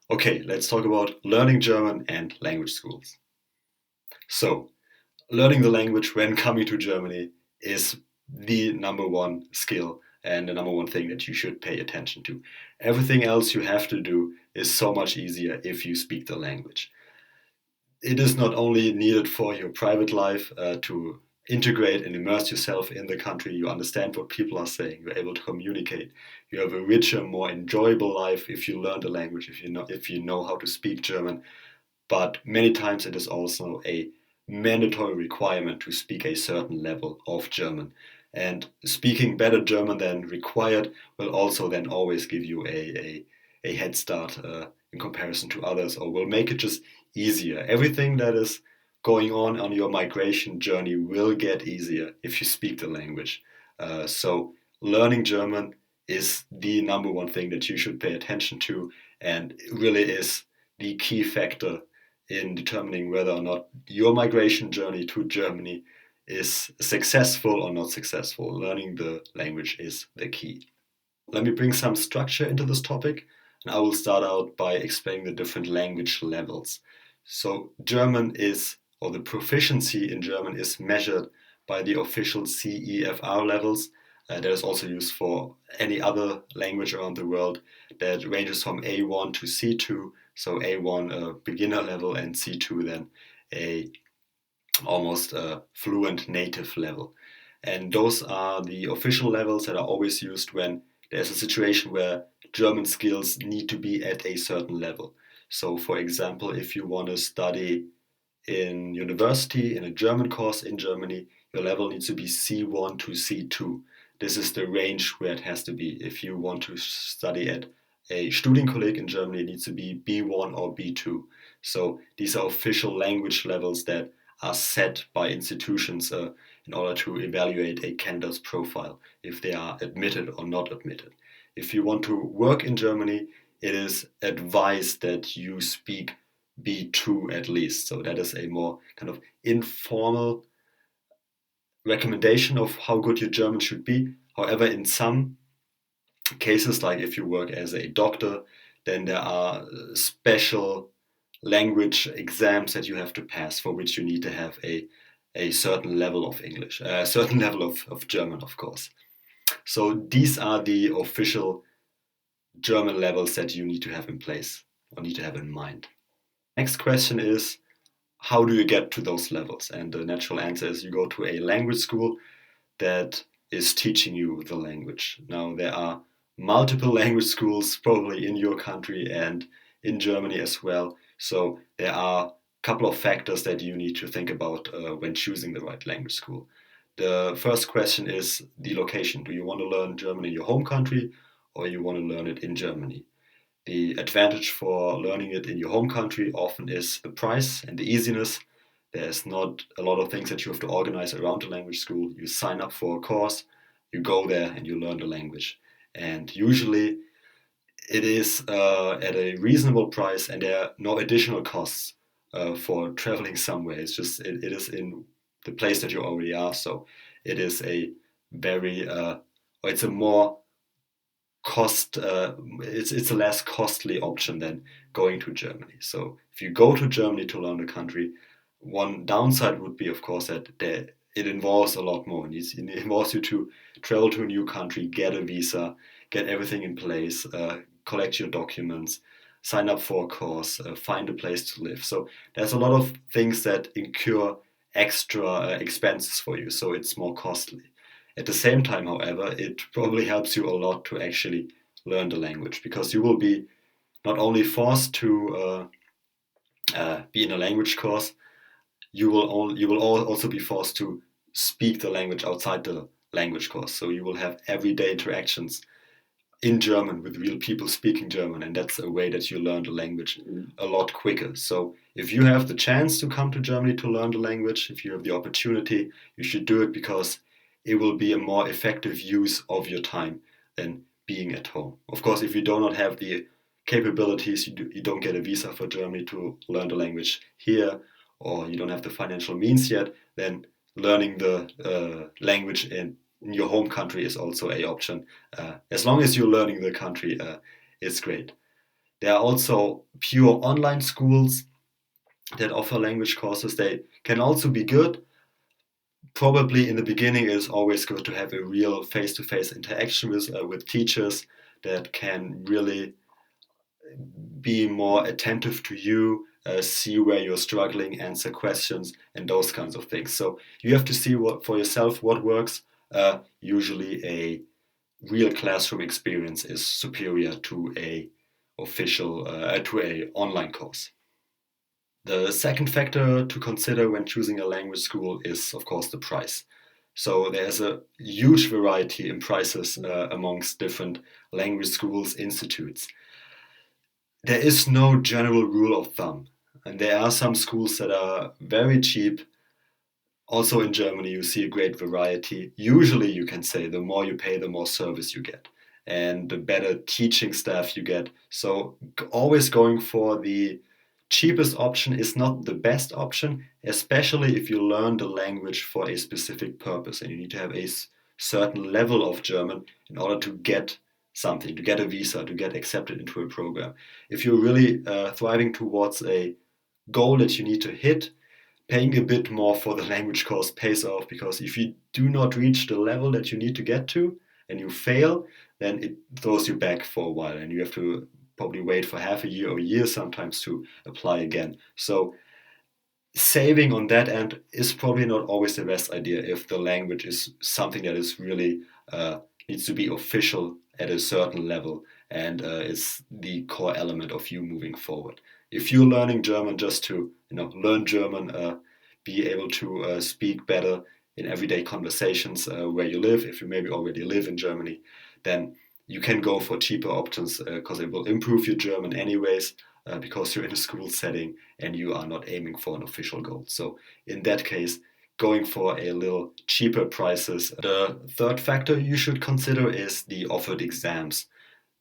Okay, let's talk about learning German and language schools. So, learning the language when coming to Germany is the number one skill and the number one thing that you should pay attention to. Everything else you have to do is so much easier if you speak the language. It is not only needed for your private life to integrate and immerse yourself in the country, you understand what people are saying, you're able to communicate, you have a richer, more enjoyable life if you learn the language, if you know how to speak German, but many times it is also a mandatory requirement to speak a certain level of German. And speaking better German than required will also then always give you a head start in comparison to others, or will make it just easier. Everything that is going on your migration journey will get easier if you speak the language. So, learning German is the number one thing that you should pay attention to, and it really is the key factor in determining whether or not your migration journey to Germany is successful or not successful. Learning the language is the key. Let me bring some structure into this topic, and I will start out by explaining the different language levels. So, German is, or the proficiency in German is measured by the official CEFR levels. That is also used for any other language around the world. That ranges from A1 to C2. So A1 a beginner level and C2 then a almost a fluent native level. And those are the official levels that are always used when there's a situation where German skills need to be at a certain level. So, for example, if you want to study in university in a German course in Germany, your level needs to be C1 to C2. This is the range where it has to be. If you want to study at a Studienkolleg in Germany, it needs to be B1 or B2. So these are official language levels that are set by institutions in order to evaluate a candidate's profile, if they are admitted or not admitted. If you want to work in Germany, it is advised that you speak B2 at least. So that is a more kind of informal recommendation of how good your German should be. However, in some cases, like if you work as a doctor, then there are special language exams that you have to pass for which you need to have a certain level of English, a certain level of German, of course. So these are the official German levels that you need to have in place or need to have in mind. Next question is, how do you get to those levels? And the natural answer is you go to a language school that is teaching you the language. Now, there are multiple language schools probably in your country and in Germany as well. So, there are a couple of factors that you need to think about when choosing the right language school. The first question is the location. Do you want to learn German in your home country or you want to learn it in Germany? The advantage for learning it in your home country often is the price and the easiness. There's not a lot of things that you have to organize around the language school. You sign up for a course, you go there, and you learn the language. And usually it is at a reasonable price, and there are no additional costs for traveling somewhere. It is in the place that you already are. So it is a very, or it's a more cost it's a less costly option than going to Germany. So if you go to Germany to learn the country, one downside would be, of course, that it involves a lot more. It involves you to travel to a new country, get a visa, get everything in place, collect your documents, sign up for a course, find a place to live. So there's a lot of things that incur extra expenses for you. So it's more costly. At the same time, however, it probably helps you a lot to actually learn the language, because you will be not only forced to be in a language course, you will also be forced to speak the language outside the language course. So you will have everyday interactions in German with real people speaking German, and that's a way that you learn the language a lot quicker. So if you have the chance to come to Germany to learn the language, if you have the opportunity, you should do it, because it will be a more effective use of your time than being at home. Of course, if you do not have the capabilities, you don't get a visa for Germany to learn the language here, or you don't have the financial means yet, then learning the language in your home country is also a option. As long as you're learning the country, it's great. There are also pure online schools that offer language courses. They can also be good. Probably in the beginning, it is always good to have a real face-to-face interaction with teachers that can really be more attentive to you, see where you're struggling, answer questions, and those kinds of things. So you have to see what for yourself what works. Usually, a real classroom experience is superior to a online course. The second factor to consider when choosing a language school is, of course, the price. So there's a huge variety in prices amongst different language schools, institutes. There is no general rule of thumb, and there are some schools that are very cheap. Also in Germany, you see a great variety. Usually, you can say the more you pay, the more service you get, and the better teaching staff you get. So, always going for the cheapest option is not the best option, especially if you learn the language for a specific purpose and you need to have a certain level of German in order to get something, to get a visa, to get accepted into a program. If you're really thriving towards a goal that you need to hit, paying a bit more for the language course pays off, because if you do not reach the level that you need to get to and you fail, then it throws you back for a while and you have to probably wait for half a year or a year sometimes to apply again. So saving on that end is probably not always the best idea if the language is something that is really needs to be official at a certain level and is the core element of you moving forward. If you're learning German just to learn German, be able to speak better in everyday conversations where you live, if you maybe already live in Germany, then you can go for cheaper options because it will improve your German anyways, because you're in a school setting and you are not aiming for an official goal. So in that case, going for a little cheaper prices. The third factor you should consider is the offered exams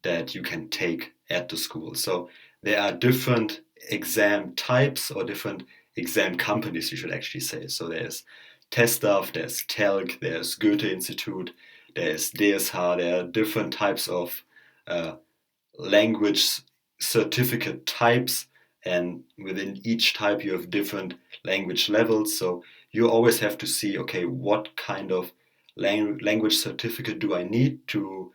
that you can take at the school. So there are different exam types or different exam companies, you should actually say. So there's Testaf, there's TELC, there's Goethe Institute, there's DSH. There are different types of language certificate types, and within each type you have different language levels. So you always have to see, okay, what kind of language certificate do I need to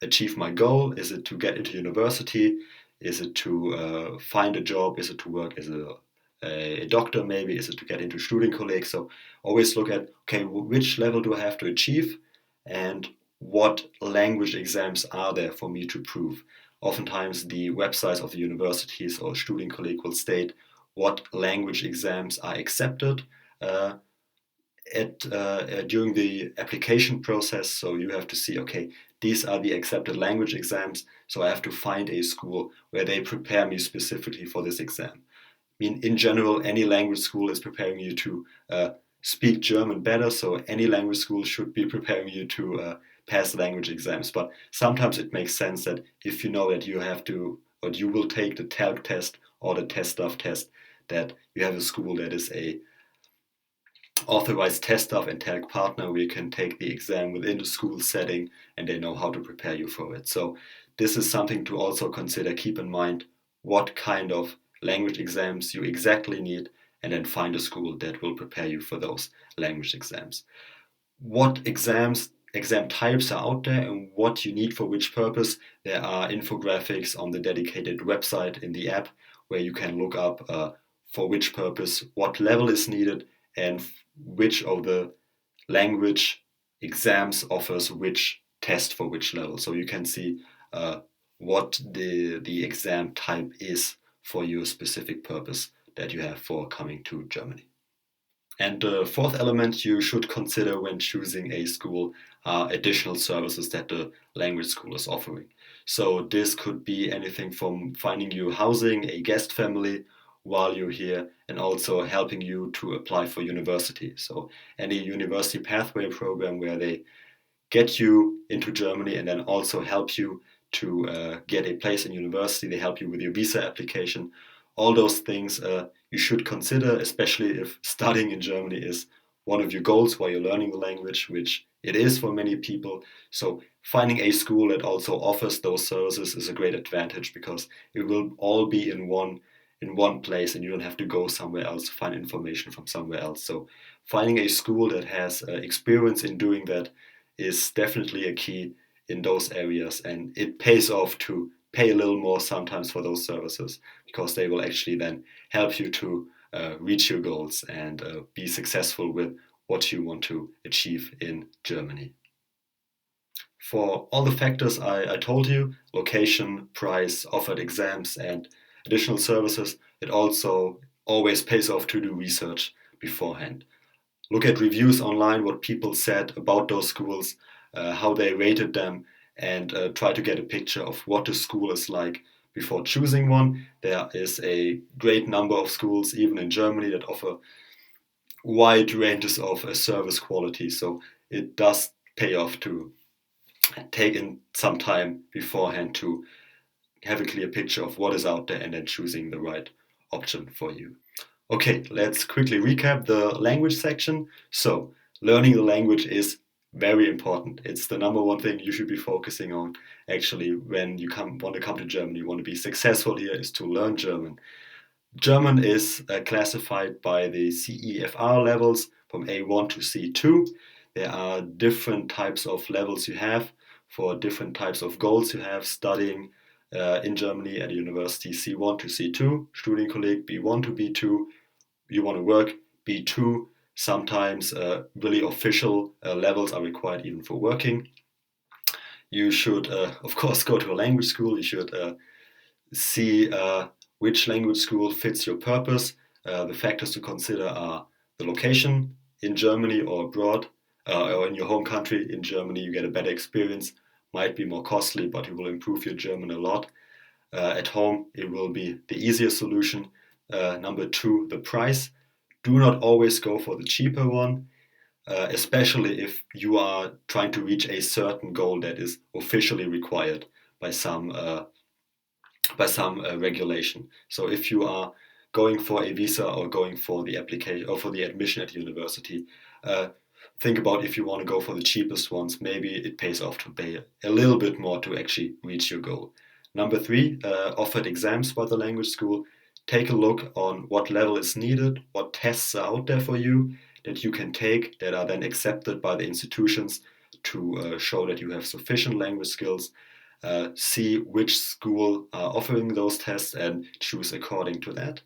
achieve my goal? Is it to get into university? Is it to find a job? Is it to work as a doctor maybe? Is it to get into Studienkolleg? So always look at, okay, which level do I have to achieve and what language exams are there for me to prove? Oftentimes the websites of the universities or Studienkolleg will state what language exams are accepted during the application process. So you have to see, okay, these are the accepted language exams, so I have to find a school where they prepare me specifically for this exam. I mean, in general, any language school is preparing you to speak German better, so any language school should be preparing you to pass language exams. But sometimes it makes sense that if you know that you have to, or you will take the TELC test or the TestDaF test, that you have a school that is a authorized TestDaF and TELC partner where you can take the exam within the school setting and they know how to prepare you for it. So this is something to also consider. Keep in mind what kind of language exams you exactly need, and then find a school that will prepare you for those language exams. What exam types are out there and what you need for which purpose? There are infographics on the dedicated website in the app where you can look up for which purpose, what level is needed, and which of the language exams offers which test for which level. So you can see what the exam type is for your specific purpose that you have for coming to Germany. And the fourth element you should consider when choosing a school are additional services that the language school is offering. So this could be anything from finding you housing, a guest family while you're here, and also helping you to apply for university. So any university pathway program where they get you into Germany and then also help you to get a place in university. They help you with your visa application. All those things you should consider, especially if studying in Germany is one of your goals while you're learning the language, which it is for many people. So finding a school that also offers those services is a great advantage because it will all be in one place and you don't have to go somewhere else to find information from somewhere else. So finding a school that has experience in doing that is definitely a key in those areas, and it pays off to pay a little more sometimes for those services because they will actually then help you to reach your goals and be successful with what you want to achieve in Germany. For all the factors I told you, location, price, offered exams, and additional services, it also always pays off to do research beforehand. Look at reviews online, what people said about those schools, how they rated them, and try to get a picture of what the school is like before choosing one. There is a great number of schools, even in Germany, that offer wide ranges of service quality. So it does pay off to take in some time beforehand to have a clear picture of what is out there and then choosing the right option for you. Okay, let's quickly recap the language section. So, learning the language is very important. It's the number one thing you should be focusing on actually when you want to come to Germany, you want to be successful here is to learn German. German is classified by the CEFR levels from A1 to C2. There are different types of levels you have for different types of goals you have studying in Germany at a university. C1 to C2, Studienkolleg, B1 to B2, you want to work, B2. Sometimes really official levels are required even for working. You should, of course, go to a language school. You should see which language school fits your purpose. The factors to consider are the location in Germany or abroad, or in your home country. In Germany, you get a better experience, might be more costly, but you will improve your German a lot. At home, it will be the easier solution. Number two, the price. Do not always go for the cheaper one, especially if you are trying to reach a certain goal that is officially required by some regulation. So if you are going for a visa or going for the application or for the admission at university, uh, think about if you want to go for the cheapest ones. Maybe it pays off to pay a little bit more to actually reach your goal. Number three, offered exams by the language school. Take a look on what level is needed, what tests are out there for you that you can take that are then accepted by the institutions to show that you have sufficient language skills. See which school are offering those tests and choose according to that.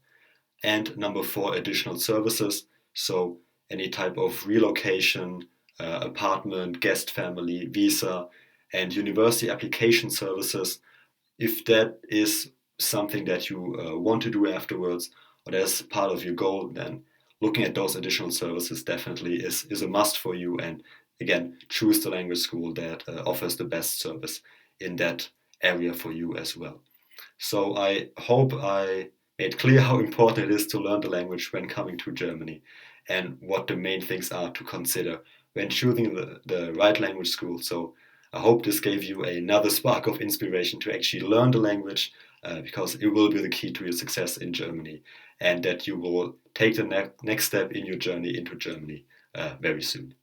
And number four, additional services. So any type of relocation, apartment, guest family, visa, and university application services. If that is something that you want to do afterwards, or that's part of your goal, then looking at those additional services definitely is a must for you. And again, choose the language school that offers the best service in that area for you as well. So I hope I made clear how important it is to learn the language when coming to Germany and what the main things are to consider when choosing the right language school. So I hope this gave you another spark of inspiration to actually learn the language because it will be the key to your success in Germany and that you will take the next step in your journey into Germany very soon.